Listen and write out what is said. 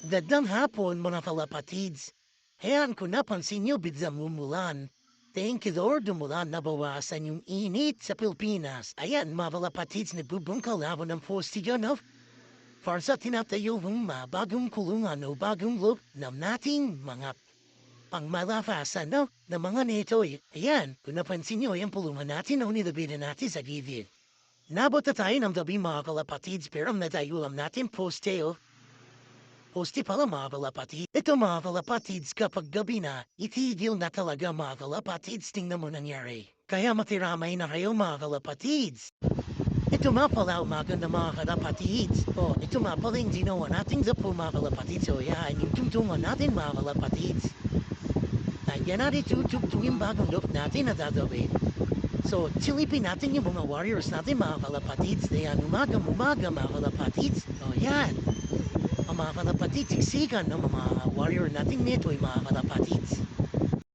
Gandang hapon mga kalapatids. Ayan kung napansin niyo biglang umulan. Thank you Lord, umulan nabawasan yung init sa Pilipinas. Ayan mga kalapatids, nagbubungkal ako ng postigo no? Para sa tinatayo ng mga bagong kulungan o bagong look ng nating mga pangmalafasan no? Na mga neto. Ayan, kung napansin niyo, yung pulungan natin o nilabihan natin sa gilid. Nabot na tayo ng gabi mga kalapatids pero natayulam natin posteo. Hosti pala mga kalapatid. Ito mga kalapatids kapag gabi na, itigil na talaga mga kalapatids tingnan mo nangyari. Kaya matiramay na kayo mga kalapatids. Ito nga pala umaga na mga kalapatids. Ito nga pala yung ginawa natin sa po mga kalapatids. Yan yung tutungan natin mga kalapatids. Yan natin tutugtugin bagong look natin na gagawin. So, silipin natin yung mga warriors natin mga kalapatids. Yan, umaga mga kalapatids. Yan. Ang mga kalapatids, siksikan ng mga warrior natin nito ay mga kalapatids.